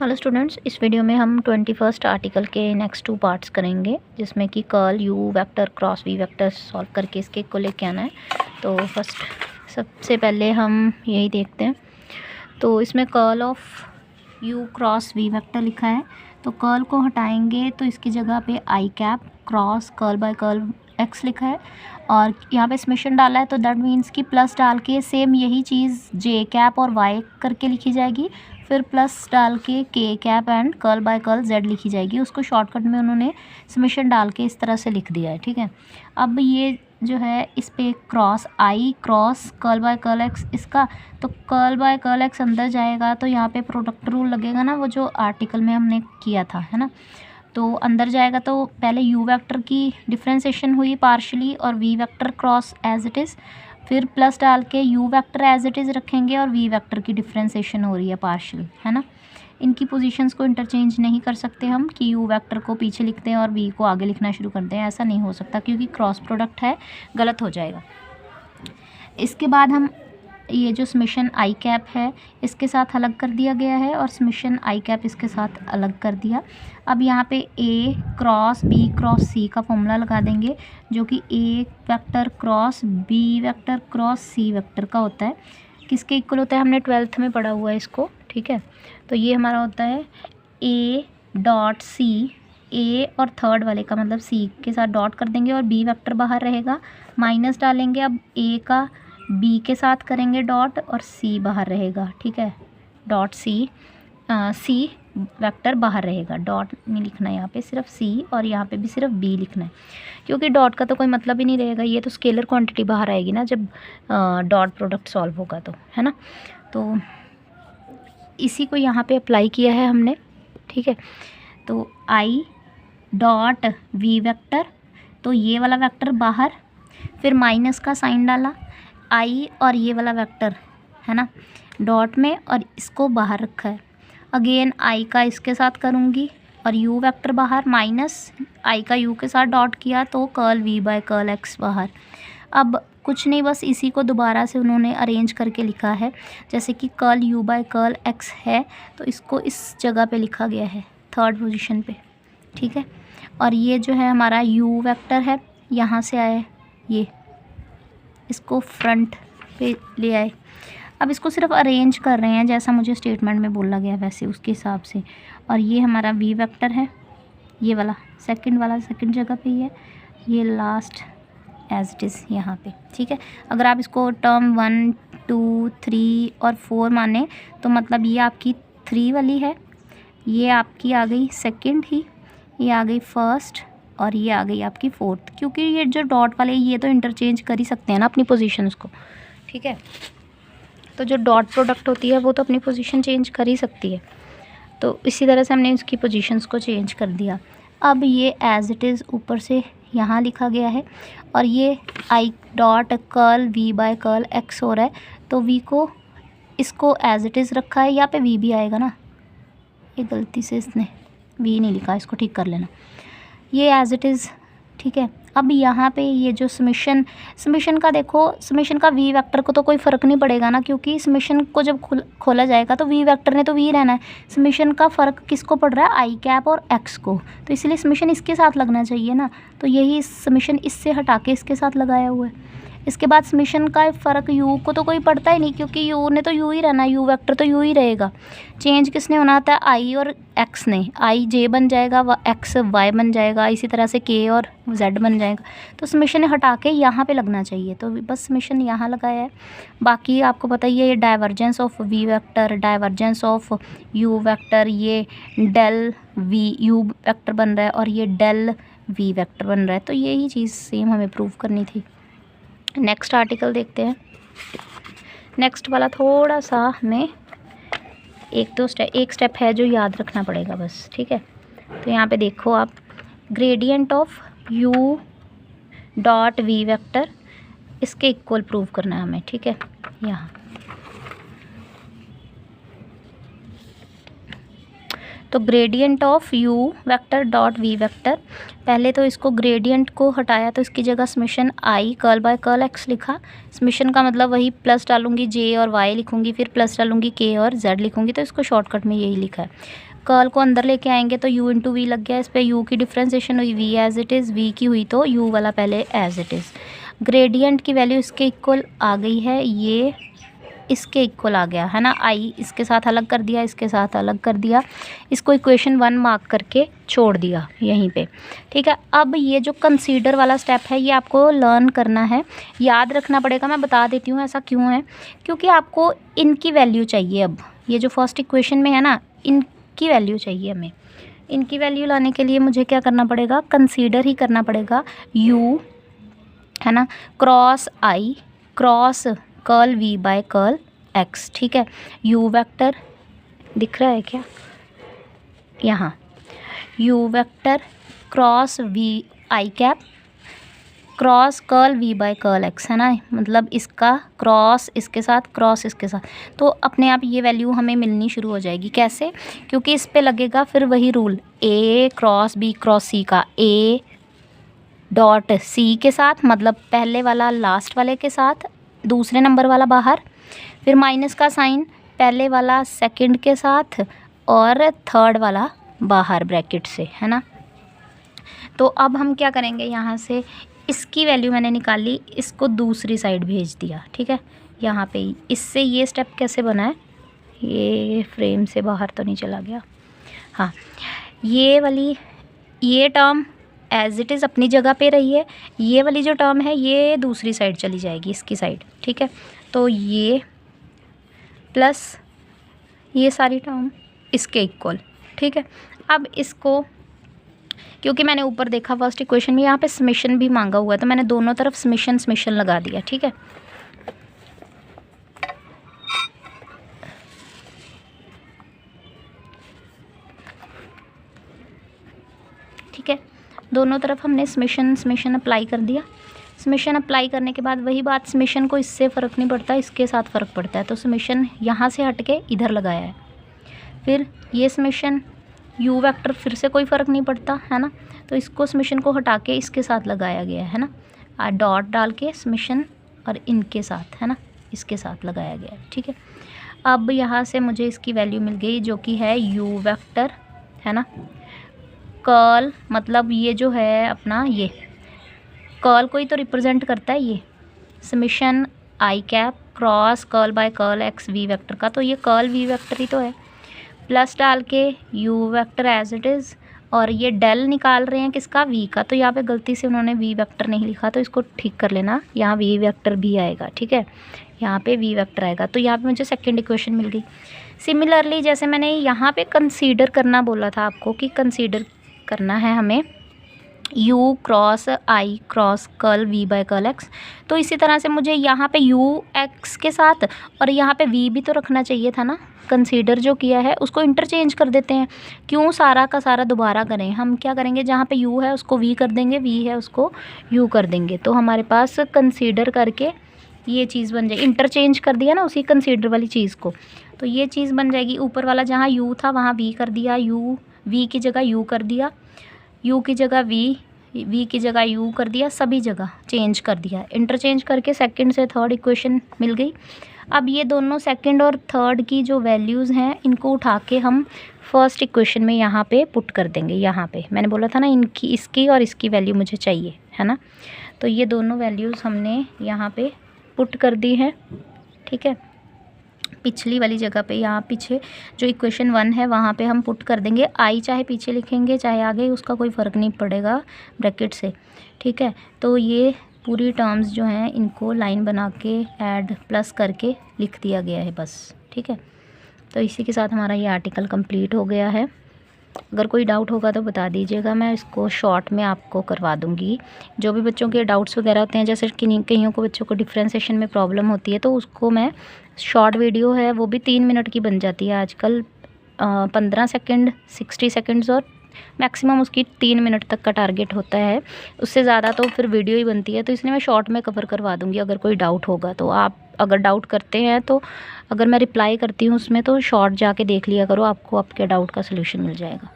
Hello students, इस video में हम 21st आर्टिकल के नेक्स्ट 2 पार्ट्स करेंगे, जिसमें कि curl u vector cross v vector solve करके इसके को लेके आना है। तो फर्स्ट सबसे पहले हम यही देखते हैं। तो इसमें curl of u cross v vector लिखा है, तो कर्ल को हटाएंगे तो इसकी जगह पे I cap cross curl by curl x लिखा है और यहाँ पे समेशन डाला है, तो दैट मीन्स कि प्लस डाल के सेम यही चीज़ जे कैप और वाई करके लिखी जाएगी, फिर प्लस डाल के k cap and curl by curl z लिखी जाएगी। उसको शॉर्टकट में उन्होंने समेशन डाल के इस तरह से लिख दिया है, ठीक है। अब ये जो है इस पे cross I cross curl by curl X इसका, तो कर्ल बाय कर्ल एक्स अंदर जाएगा तो यहाँ पे प्रोडक्ट रूल लगेगा ना, वो जो आर्टिकल में हमने किया था, है ना। तो अंदर जाएगा तो पहले यू वेक्टर की डिफ्रेंसिएशन हुई पार्शली और v vector cross as it is, फिर प्लस डाल के u vector as it is रखेंगे और वी वेक्टर की डिफ्रेंसिएशन हो रही है पार्शल, है ना। इनकी पोजीशंस को इंटरचेंज नहीं कर सकते हम कि यू वेक्टर को पीछे लिखते हैं और वी को आगे लिखना शुरू करते हैं, ऐसा नहीं हो सकता क्योंकि क्रॉस प्रोडक्ट है, गलत हो जाएगा। इसके बाद हम ये जो समेशन आई कैप है इसके साथ अलग कर दिया गया है और समेशन आई कैप इसके साथ अलग कर दिया। अब यहाँ पे A cross B cross C का फॉर्मूला लगा देंगे, जो कि A vector cross B vector cross C vector का होता है। किसके इक्वल होता है, हमने 12th में पढ़ा हुआ है इसको, ठीक है। तो ये हमारा होता है ए डॉट सी, ए और थर्ड वाले का मतलब सी के साथ डॉट कर देंगे और बी वेक्टर बाहर रहेगा, माइनस डालेंगे। अब ए का बी के साथ करेंगे डॉट और सी बाहर रहेगा, ठीक है। डॉट सी सी वेक्टर बाहर रहेगा, डॉट नहीं लिखना है यहाँ पे, सिर्फ सी और यहाँ पे भी सिर्फ बी लिखना है, क्योंकि डॉट का तो कोई मतलब ही नहीं रहेगा, ये तो स्केलर क्वांटिटी बाहर आएगी ना जब डॉट प्रोडक्ट सॉल्व होगा तो, है ना। तो इसी को यहाँ पे अप्लाई किया है हमने, ठीक है। तो आई डॉट वी वेक्टर, तो ये वाला वेक्टर बाहर, फिर माइनस का साइन डाला, आई और ये वाला वेक्टर है ना डॉट में और इसको बाहर रखा है। अगेन आई का इसके साथ करूँगी और यू वेक्टर बाहर, माइनस आई का यू के साथ डॉट किया तो curl v by curl x बाहर। अब कुछ नहीं, बस इसी को दोबारा से उन्होंने अरेंज करके लिखा है, जैसे कि curl u by curl x है तो इसको इस जगह पे लिखा गया है थर्ड पोजीशन पे, ठीक है। और ये जो है हमारा यू वेक्टर है, यहाँ से आए ये इसको फ्रंट पे ले आए। अब इसको सिर्फ अरेंज कर रहे हैं जैसा मुझे स्टेटमेंट में बोला गया वैसे उसके हिसाब से। और ये हमारा वी वेक्टर है, ये वाला सेकंड जगह पे ही है, ये लास्ट एज इट इज़ यहाँ पे, ठीक है। अगर आप इसको टर्म 1 2 3 और 4 माने तो मतलब ये आपकी 3 वाली है, ये आपकी आ गई सेकंड ही, ये आ गई फर्स्ट और ये आ गई आपकी फोर्थ, क्योंकि ये जो डॉट वाले ये तो इंटरचेंज कर ही सकते हैं ना अपनी पोजीशंस को, ठीक है। तो जो डॉट प्रोडक्ट होती है वो तो अपनी पोजीशन चेंज कर ही सकती है, तो इसी तरह से हमने इसकी पोजीशंस को चेंज कर दिया। अब ये एज इट इज़ ऊपर से यहाँ लिखा गया है और ये i dot curl v by curl x हो रहा है, तो वी को इसको एज इट इज़ रखा है, यहाँ पे वी भी आएगा ना, ये गलती से इसने वी नहीं लिखा, इसको ठीक कर लेना, ये एज इट इज़, ठीक है। अब यहाँ पे ये जो समेशन का देखो, समेशन का वी वेक्टर को तो कोई फ़र्क नहीं पड़ेगा ना, क्योंकि समेशन को जब खोला जाएगा तो वी वेक्टर ने तो वी रहना है। समेशन का फ़र्क किसको पड़ रहा है, आई कैप और एक्स को, तो इसलिए समेशन इसके साथ लगना चाहिए ना, तो यही समेशन इससे हटा के इसके साथ लगाया हुआ है। इसके बाद समेशन का फ़र्क यू को तो कोई पड़ता ही नहीं, क्योंकि यू ने तो यू ही रहना, यू वेक्टर तो यू ही रहेगा। चेंज किसने होना था, आई और एक्स ने, आई जे बन जाएगा व एक्स वाई बन जाएगा, इसी तरह से के और जेड बन जाएगा। तो समेशन हटा के यहाँ पे लगना चाहिए, तो बस समेशन यहाँ लगाया है। बाकी आपको पता ही है ये divergence of v vector, divergence of u vector, ये डेल वी यू वेक्टर बन रहा है और ये डेल वी वेक्टर बन रहा है, तो यही चीज़ सेम हमें प्रूव करनी थी। नेक्स्ट आर्टिकल देखते हैं। नेक्स्ट वाला थोड़ा सा हमें एक स्टेप है जो याद रखना पड़ेगा बस, ठीक है। तो यहाँ पे देखो आप, gradient of u dot v vector इसके इक्वल प्रूव करना है हमें, ठीक है। यहाँ तो gradient of u vector dot v vector, पहले तो इसको ग्रेडियंट को हटाया तो इसकी जगह summation i curl by curl x लिखा। समेशन का मतलब वही प्लस डालूंगी जे और वाई लिखूंगी, फिर प्लस डालूंगी के और जेड लिखूंगी, तो इसको शॉर्टकट में यही लिखा है। कर्ल को अंदर लेके आएंगे तो u इंटू वी लग गया, इस पर u की डिफ्रेंसिएशन हुई, v as it is, v की हुई तो u वाला पहले एज इट इज़। ग्रेडियंट की वैल्यू इसके इक्वल आ गई है, ये इसके इक्वल आ गया है ना, आई इसके साथ अलग कर दिया, इसके साथ अलग कर दिया, इसको इक्वेशन 1 मार्क करके छोड़ दिया यहीं पे, ठीक है। अब ये जो कंसीडर वाला स्टेप है ये आपको लर्न करना है, याद रखना पड़ेगा। मैं बता देती हूँ ऐसा क्यों है, क्योंकि आपको इनकी वैल्यू चाहिए। अब ये जो फर्स्ट इक्वेशन में है ना, इनकी वैल्यू चाहिए हमें। इनकी वैल्यू लाने के लिए मुझे क्या करना पड़ेगा, कंसीडर ही करना पड़ेगा। u है ना, cross I cross curl v by curl x, ठीक है। u वेक्टर दिख रहा है क्या यहाँ, u vector cross v I cap cross curl v by curl x है ना, मतलब इसका क्रॉस इसके साथ क्रॉस इसके साथ, तो अपने आप ये वैल्यू हमें मिलनी शुरू हो जाएगी। कैसे, क्योंकि इस पे लगेगा फिर वही rule, a cross b cross c का, a डॉट c के साथ, मतलब पहले वाला लास्ट वाले के साथ, दूसरे नंबर वाला बाहर, फिर माइनस का साइन पहले वाला सेकंड के साथ और थर्ड वाला बाहर ब्रैकेट से, है ना। तो अब हम क्या करेंगे, यहाँ से इसकी वैल्यू मैंने निकाली, इसको दूसरी साइड भेज दिया, ठीक है। यहाँ पे इससे ये स्टेप कैसे बना है, ये फ्रेम से बाहर तो नहीं चला गया, हाँ, ये वाली ये टर्म एज इट इज़ अपनी जगह पे रही है, ये वाली जो टर्म है ये दूसरी साइड चली जाएगी, इसकी साइड, ठीक है। तो ये प्लस ये सारी टर्म इसके इक्वल, ठीक है। अब इसको, क्योंकि मैंने ऊपर देखा फर्स्ट इक्वेशन में यहाँ पे समेशन भी मांगा हुआ है, तो मैंने दोनों तरफ समेशन लगा दिया, ठीक है। ठीक है, दोनों तरफ हमने समेशन अप्लाई कर दिया। समेशन अप्लाई करने के बाद वही बात, समेशन को इससे फ़र्क नहीं पड़ता, इसके साथ फ़र्क पड़ता है, तो समेशन यहाँ से हट के इधर लगाया है। फिर ये समेशन u वेक्टर फिर से कोई फ़र्क नहीं पड़ता, है ना, तो इसको समेशन को हटा के इसके साथ लगाया गया है ना, डॉट डाल के समेशन और इनके साथ, है ना, इसके साथ लगाया गया है, ठीक है। अब यहाँ से मुझे इसकी वैल्यू मिल गई जो कि है u वेक्टर, है ना, कर्ल, मतलब ये जो है अपना ये कर्ल को ही तो रिप्रेजेंट करता है, ये summation i cap cross curl by curl x v vector का, तो ये कर्ल वी वेक्टर ही तो है, प्लस डाल के u vector as it is, और ये डेल निकाल रहे हैं किसका, v का, तो यहाँ पे गलती से उन्होंने v वेक्टर नहीं लिखा, तो इसको ठीक कर लेना, यहाँ v वेक्टर भी आएगा, ठीक है, यहाँ पे v वेक्टर आएगा, तो यहाँ पे मुझे सेकंड इक्वेशन मिल गई। सिमिलरली जैसे मैंने यहाँ पे कंसीडर करना बोला था आपको कि कंसीडर करना है हमें u cross I cross curl v by curl x, तो इसी तरह से मुझे यहाँ पे u x के साथ और यहाँ पे v भी तो रखना चाहिए था ना। कंसीडर जो किया है उसको इंटरचेंज कर देते हैं, क्यों सारा का सारा दोबारा करें, हम क्या करेंगे, जहाँ पे u है उसको v कर देंगे, v है उसको u कर देंगे, तो हमारे पास कंसीडर करके ये चीज़ बन जाएगी, इंटरचेंज कर दिया ना उसी कंसीडर वाली चीज़ को, तो ये चीज़ बन जाएगी। ऊपर वाला जहाँ u था वहाँ v कर दिया, v की जगह u कर दिया, u की जगह v की जगह u कर दिया, सभी जगह चेंज कर दिया, इंटरचेंज करके सेकंड से थर्ड इक्वेशन मिल गई। अब ये दोनों सेकंड और थर्ड की जो वैल्यूज़ हैं इनको उठा के हम फर्स्ट इक्वेशन में यहाँ पे पुट कर देंगे। यहाँ पे मैंने बोला था ना इनकी, इसकी और इसकी वैल्यू मुझे चाहिए, है ना, तो ये दोनों वैल्यूज़ हमने यहाँ पे पुट कर दी है, ठीक है। पिछली वाली जगह पे, यहाँ पीछे जो इक्वेशन 1 है वहाँ पे हम पुट कर देंगे, आई चाहे पीछे लिखेंगे चाहे आगे, उसका कोई फ़र्क नहीं पड़ेगा ब्रैकेट से, ठीक है। तो ये पूरी टर्म्स जो हैं इनको लाइन बना के ऐड प्लस करके लिख दिया गया है बस, ठीक है। तो इसी के साथ हमारा ये आर्टिकल कंप्लीट हो गया है। अगर कोई डाउट होगा तो बता दीजिएगा, मैं इसको शॉर्ट में आपको करवा दूँगी। जो भी बच्चों के डाउट्स वगैरह होते हैं, जैसे कईयों को बच्चों को डिफ्रेंसिएशन में प्रॉब्लम होती है, तो उसको मैं शॉर्ट वीडियो है वो भी 3 मिनट की बन जाती है आजकल, 15 सेकंड 60 सेकंड्स और मैक्सिमम उसकी 3 मिनट तक का टारगेट होता है, उससे ज़्यादा तो फिर वीडियो ही बनती है, तो इसलिए मैं शॉर्ट में कवर करवा दूँगी। अगर कोई डाउट होगा तो आप अगर डाउट करते हैं तो अगर मैं रिप्लाई करती हूँ उसमें, तो शॉर्ट जाके देख लिया करो, आपको आपके डाउट का सलूशन मिल जाएगा।